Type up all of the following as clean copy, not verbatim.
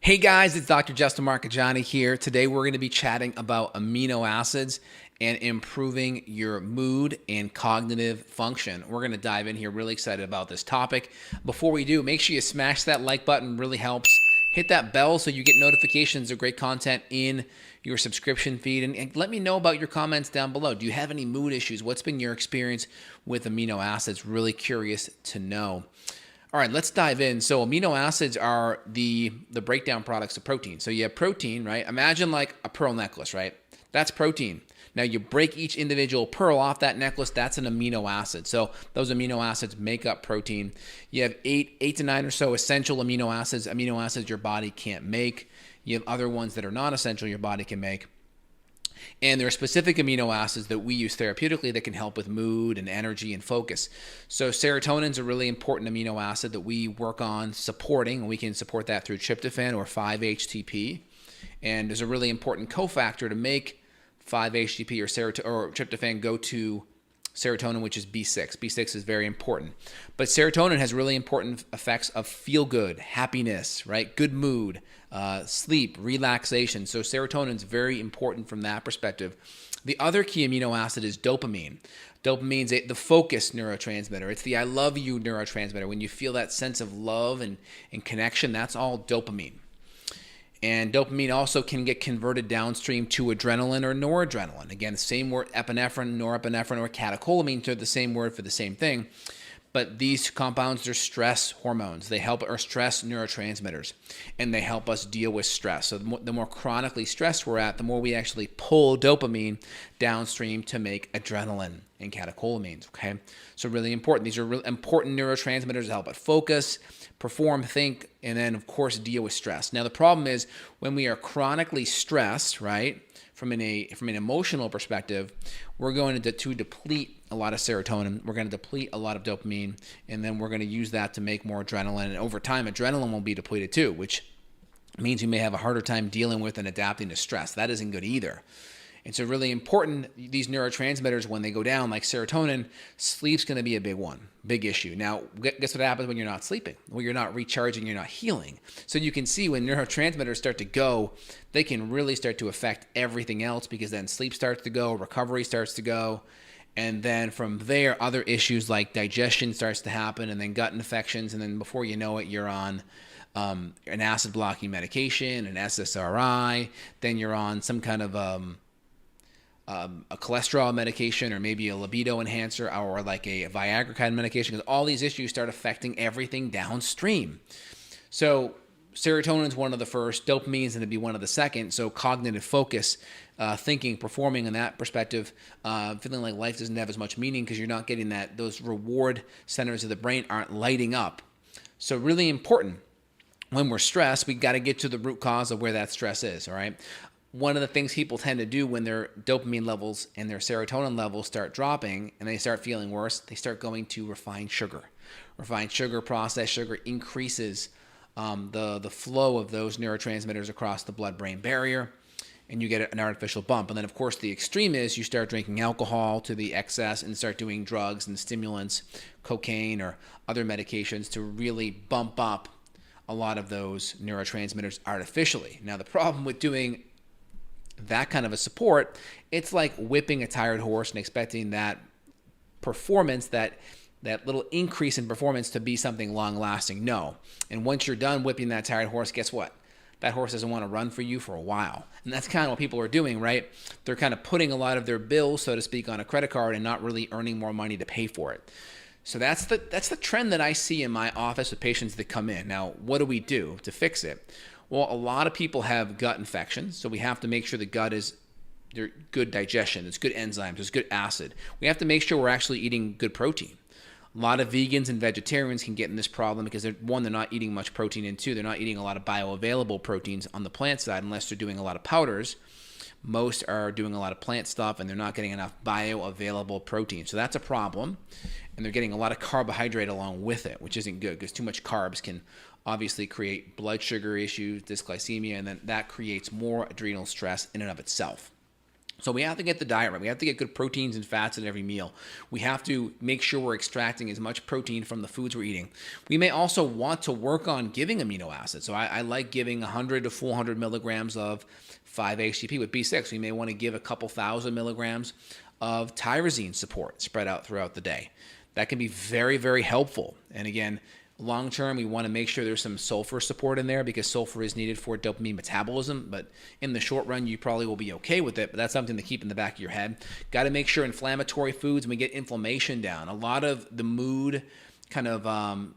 Hey guys, it's Dr. Justin Marchegiani here. Today we're going to be chatting about amino acids and improving your mood and cognitive function. We're going to dive in here. Really excited about this topic. Before we do, make sure you smash that like button. Really helps. Hit that bell so you get notifications of great content in your subscription feed. And let me know about your comments down below. Do you have any mood issues? What's been your experience with amino acids? Really curious to know. All right, let's dive in. So amino acids are the breakdown products of protein. So you have protein, right? Imagine like a pearl necklace, right? That's protein. Now you break each individual pearl off that necklace, that's an amino acid. So those amino acids make up protein. You have eight to nine or so essential amino acids your body can't make. You have other ones that are non-essential your body can make. And there are specific amino acids that we use therapeutically that can help with mood and energy and focus. So serotonin is a really important amino acid that we work on supporting, and we can support that through tryptophan or 5-HTP. And there's a really important cofactor to make 5-HTP or tryptophan go to serotonin, which is B6. B6 is very important. But serotonin has really important effects of feel good, happiness, right? Good mood, sleep, relaxation. So serotonin is very important from that perspective. The other key amino acid is dopamine. Dopamine is the focus neurotransmitter. It's the I love you neurotransmitter. When you feel that sense of love and connection, that's all dopamine. And dopamine also can get converted downstream to adrenaline or noradrenaline. Again, the same word, epinephrine, norepinephrine, or catecholamine, they're the same word for the same thing. But these compounds are stress hormones. They help our stress neurotransmitters, and they help us deal with stress. So the more chronically stressed we're at, the more we actually pull dopamine downstream to make adrenaline and catecholamines, okay? So really important. These are really important neurotransmitters to help us focus, perform, think, and then, of course, deal with stress. Now, the problem is when we are chronically stressed, right, from an emotional perspective, we're going to deplete a lot of serotonin. We're going to deplete a lot of dopamine, and then we're going to use that to make more adrenaline. And over time, adrenaline will be depleted too, which means you may have a harder time dealing with and adapting to stress. That isn't good either. And so really important, these neurotransmitters, when they go down, like serotonin, sleep's going to be a big one, big issue. Now, guess what happens when you're not sleeping? Well, you're not recharging, you're not healing. So you can see when neurotransmitters start to go, they can really start to affect everything else, because then sleep starts to go, recovery starts to go. And then from there, other issues like digestion starts to happen, and then gut infections. And then before you know it, you're on an acid blocking medication, an SSRI. Then you're on some kind of a cholesterol medication, or maybe a libido enhancer, or like a Viagra kind of medication, because all these issues start affecting everything downstream. So serotonin is one of the first, dopamine is going to be one of the second. So cognitive focus, thinking, performing in that perspective, feeling like life doesn't have as much meaning because you're not getting that, those reward centers of the brain aren't lighting up. So really important. When we're stressed, we got to get to the root cause of where that stress is, all right? One of the things people tend to do when their dopamine levels and their serotonin levels start dropping and they start feeling worse, they start going to refined sugar. Refined sugar, processed sugar increases the flow of those neurotransmitters across the blood-brain barrier, and you get an artificial bump. And then, of course, the extreme is you start drinking alcohol to the excess and start doing drugs and stimulants, cocaine or other medications to really bump up a lot of those neurotransmitters artificially. Now, the problem with doing that kind of a support, it's like whipping a tired horse and expecting that performance, that little increase in performance to be something long-lasting. No. And once you're done whipping that tired horse, guess what? That horse doesn't want to run for you for a while. And that's kind of what people are doing, right? They're kind of putting a lot of their bills, so to speak, on a credit card and not really earning more money to pay for it. So that's the trend that I see in my office with patients that come in. Now, what do we do to fix it? Well, a lot of people have gut infections, so we have to make sure the gut is there's good digestion, there's good enzymes, there's good acid. We have to make sure we're actually eating good protein. A lot of vegans and vegetarians can get in this problem because they're not eating much protein, and two, they're not eating a lot of bioavailable proteins on the plant side unless they're doing a lot of powders. Most are doing a lot of plant stuff and they're not getting enough bioavailable protein. So that's a problem. And they're getting a lot of carbohydrate along with it, which isn't good because too much carbs can obviously create blood sugar issues, dysglycemia, and then that creates more adrenal stress in and of itself. So we have to get the diet right. We have to get good proteins and fats in every meal. We have to make sure we're extracting as much protein from the foods we're eating. We may also want to work on giving amino acids. So I like giving 100 to 400 milligrams of 5-HTP with B6. We may want to give a couple thousand milligrams of tyrosine support spread out throughout the day. That can be very, very helpful. And again, long term, we want to make sure there's some sulfur support in there because sulfur is needed for dopamine metabolism. But in the short run, you probably will be okay with it. But that's something to keep in the back of your head. Got to make sure inflammatory foods, we get inflammation down. A lot of the mood, kind of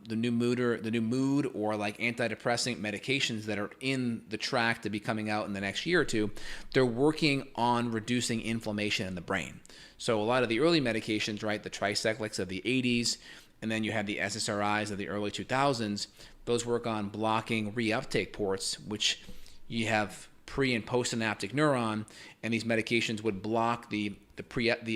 the new mood or like antidepressant medications that are in the track to be coming out in the next year or two, they're working on reducing inflammation in the brain. So a lot of the early medications, right, the tricyclics of the 80s, and then you have the SSRIs of the early 2000s. Those work on blocking reuptake ports, which you have pre and postsynaptic neuron, and these medications would block the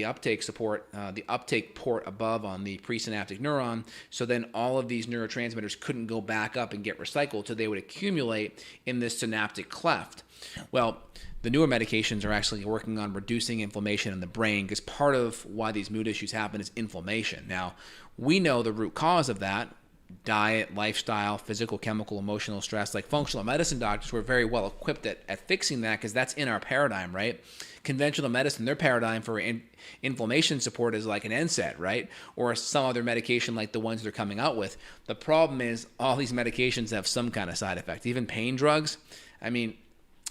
uptake support, the uptake port above on the presynaptic neuron. So then all of these neurotransmitters couldn't go back up and get recycled, so they would accumulate in this synaptic cleft. Well, the newer medications are actually working on reducing inflammation in the brain because part of why these mood issues happen is inflammation. Now, we know the root cause of that: diet, lifestyle, physical, chemical, emotional stress. Like functional medicine doctors, we're very well equipped at fixing that because that's in our paradigm, right? Conventional medicine, their paradigm for inflammation support is like an NSAID, right? Or some other medication like the ones they're coming out with. The problem is all these medications have some kind of side effect. Even pain drugs, I mean,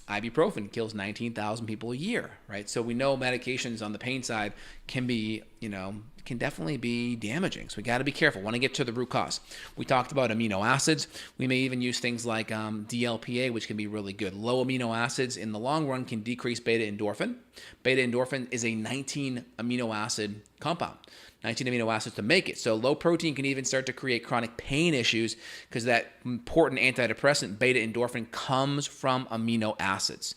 ibuprofen kills 19,000 people a year, right? So we know medications on the pain side can be, can definitely be damaging. So we got to be careful. Want to get to the root cause. We talked about amino acids. We may even use things like DLPA, which can be really good. Low amino acids in the long run can decrease beta endorphin. Beta endorphin is a 19 amino acid compound. 19 amino acids to make it. So low protein can even start to create chronic pain issues because that important antidepressant, beta endorphin, comes from amino acids.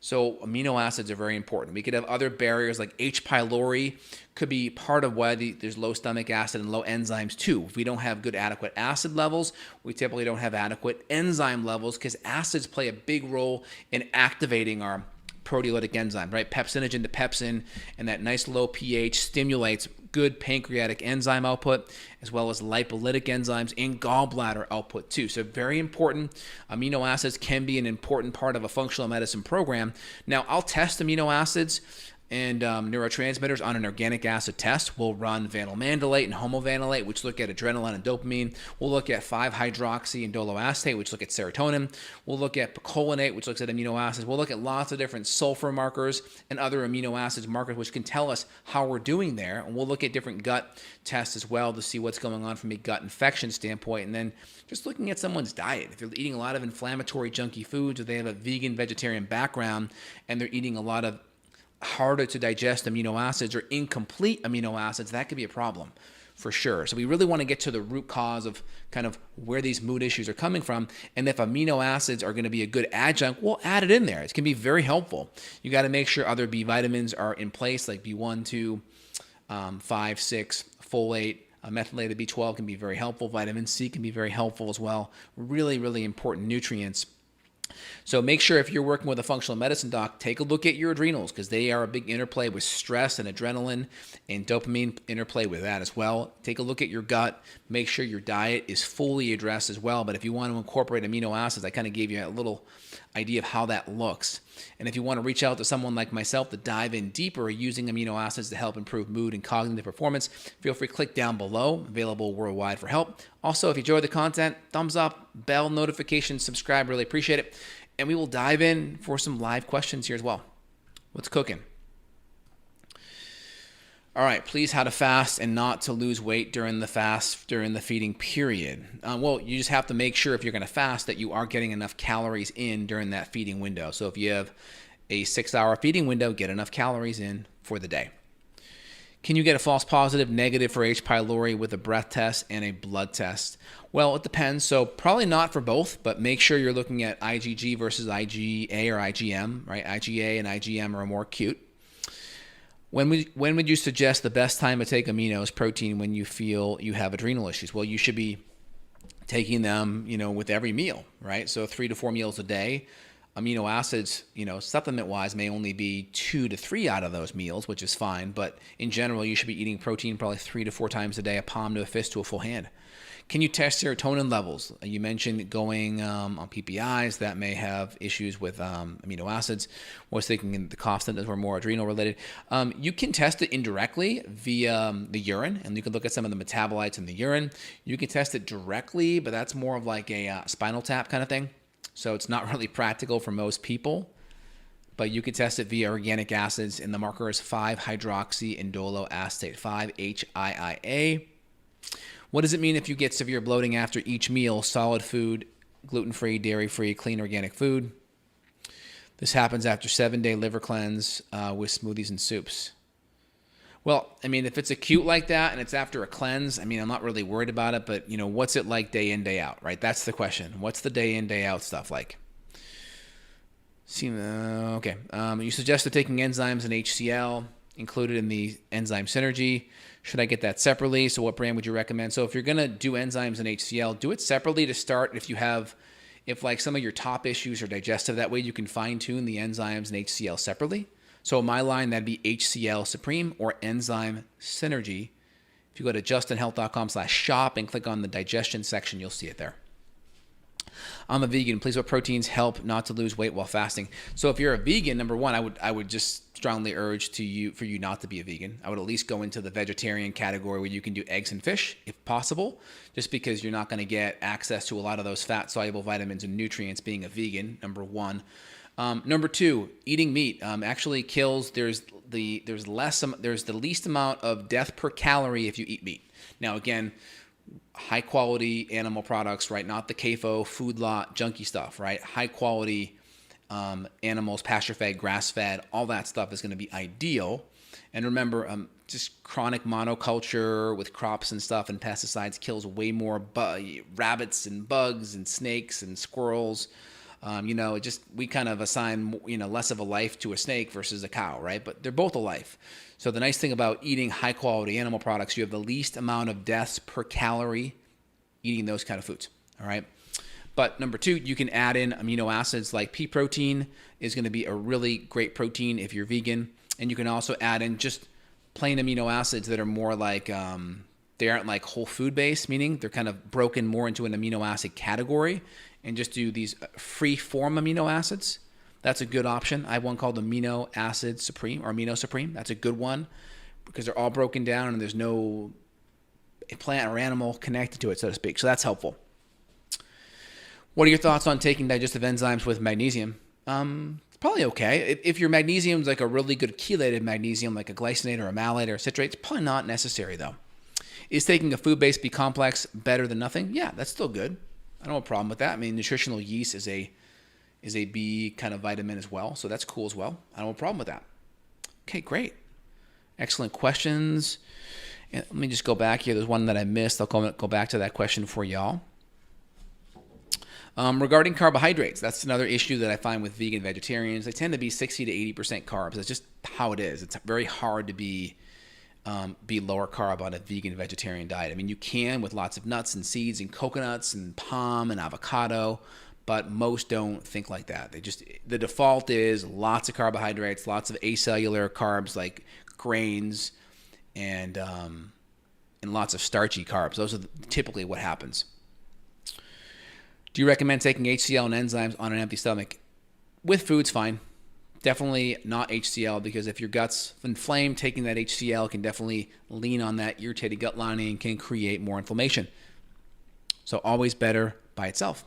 So amino acids are very important. We could have other barriers like H. pylori could be part of why there's low stomach acid and low enzymes too. If we don't have good adequate acid levels, we typically don't have adequate enzyme levels because acids play a big role in activating our proteolytic enzyme, right? Pepsinogen to pepsin, and that nice low pH stimulates good pancreatic enzyme output, as well as lipolytic enzymes and gallbladder output too. So very important. Amino acids can be an important part of a functional medicine program. Now, I'll test amino acids and neurotransmitters on an organic acid test. We'll run vanilmandelate and homovanillate, which look at adrenaline and dopamine. We'll look at 5-hydroxy and doloacetate, which look at serotonin. We'll look at picolinate, which looks at amino acids. We'll look at lots of different sulfur markers and other amino acids markers, which can tell us how we're doing there. And we'll look at different gut tests as well to see what's going on from a gut infection standpoint. And then just looking at someone's diet. If they're eating a lot of inflammatory, junky foods, or they have a vegan, vegetarian background, and they're eating a lot of harder to digest amino acids or incomplete amino acids, that could be a problem for sure. So we really want to get to the root cause of kind of where these mood issues are coming from. And if amino acids are going to be a good adjunct, we'll add it in there. It can be very helpful. You got to make sure other B vitamins are in place, like B1, 2, 5, 6, folate. Methylated B12 can be very helpful. Vitamin C can be very helpful as well. Really, really important nutrients. So make sure if you're working with a functional medicine doc, take a look at your adrenals because they are a big interplay with stress and adrenaline, and dopamine interplay with that as well. Take a look at your gut. Make sure your diet is fully addressed as well. But if you want to incorporate amino acids, I kind of gave you a little idea of how that looks. And if you want to reach out to someone like myself to dive in deeper using amino acids to help improve mood and cognitive performance, feel free to click down below, available worldwide for help. Also, if you enjoyed the content, thumbs up, bell notification, subscribe, really appreciate it. And we will dive in for some live questions here as well. What's cooking? All right, please how to fast and not to lose weight during the fast, during the feeding period. Well, you just have to make sure if you're going to fast that you are getting enough calories in during that feeding window. So if you have a 6-hour feeding window, get enough calories in for the day. Can you get a false positive negative for H. pylori with a breath test and a blood test? Well, it depends. So probably not for both, but make sure you're looking at IgG versus IgA or IgM, right? IgA and IgM are more acute. When would you suggest the best time to take aminos, protein, when you feel you have adrenal issues? Well, you should be taking them, with every meal, right? So 3 to 4 meals a day. amino acids, supplement-wise may only be 2 to 3 out of those meals, which is fine. But in general, you should be eating protein probably 3 to 4 times a day, a palm to a fist to a full hand. Can you test serotonin levels? You mentioned going on PPIs that may have issues with amino acids. I was thinking the cough symptoms were more adrenal related. You can test it indirectly via the urine, and you can look at some of the metabolites in the urine. You can test it directly, but that's more of like a spinal tap kind of thing. So it's not really practical for most people. But you can test it via organic acids, and the marker is 5-hydroxyindole acetate, 5-HIIA. What does it mean if you get severe bloating after each meal? Solid food, gluten-free, dairy-free, clean organic food. This happens after 7-day liver cleanse with smoothies and soups. Well, I mean, if it's acute like that and it's after a cleanse, I mean, I'm not really worried about it, but, what's it like day in, day out, right? That's the question. What's the day in, day out stuff like? Okay. You suggested taking enzymes and HCl included in the enzyme synergy. Should I get that separately? So what brand would you recommend? So if you're going to do enzymes and HCl, do it separately to start. If like some of your top issues are digestive, that way you can fine tune the enzymes and HCl separately. So in my line, that'd be HCl Supreme or Enzyme Synergy. If you go to justinhealth.com/shop and click on the digestion section, you'll see it there. I'm a vegan. Please, what proteins help not to lose weight while fasting? So if you're a vegan, number one, I would just strongly urge for you not to be a vegan. I would at least go into the vegetarian category where you can do eggs and fish if possible, just because you're not going to get access to a lot of those fat-soluble vitamins and nutrients being a vegan, number one. Number two, eating meat actually kills. There's the least amount of death per calorie if you eat meat. Now, again, high quality animal products, right? Not the CAFO, food lot, junky stuff, right? High quality animals, pasture fed, grass fed, all that stuff is going to be ideal. And remember, just chronic monoculture with crops and stuff and pesticides kills way more rabbits and bugs and snakes and squirrels. We kind of assign, less of a life to a snake versus a cow, right? But they're both a life. So the nice thing about eating high quality animal products, you have the least amount of deaths per calorie eating those kind of foods, all right? But number two, you can add in amino acids like pea protein is going to be a really great protein if you're vegan. And you can also add in just plain amino acids that are more like, they aren't like whole food based, meaning they're kind of broken more into an amino acid category, and just do these free form amino acids. That's a good option. I have one called Amino Acid Supreme or Amino Supreme. That's a good one because they're all broken down and there's no plant or animal connected to it, so to speak. So that's helpful. What are your thoughts on taking digestive enzymes with magnesium? It's probably okay. If your magnesium is like a really good chelated magnesium, like a glycinate or a malate or a citrate, it's probably not necessary though. Is taking a food-based B complex better than nothing? Yeah, that's still good. I don't have a problem with that. I mean, nutritional yeast is a B kind of vitamin as well, so that's cool as well. I don't have a problem with that. Okay, great. Excellent questions. And let me just go back here. There's one that I missed. I'll go back to that question for y'all. Regarding carbohydrates, that's another issue that I find with vegan vegetarians. They tend to be 60 to 80% carbs. That's just how it is. It's very hard to be lower carb on a vegan vegetarian diet. I mean, you can with lots of nuts and seeds and coconuts and palm and avocado, but most don't think like that. The default is lots of carbohydrates, lots of acellular carbs like grains, and lots of starchy carbs. Those are typically what happens. Do you recommend taking HCl and enzymes on an empty stomach? With food's fine. Definitely not HCl, because if your gut's inflamed, taking that HCl can definitely lean on that irritated gut lining and can create more inflammation. So always better by itself.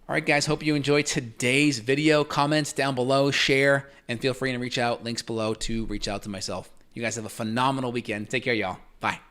All right, guys, hope you enjoyed today's video. Comments down below, share, and feel free to reach out. Links below to reach out to myself. You guys have a phenomenal weekend. Take care, y'all. Bye.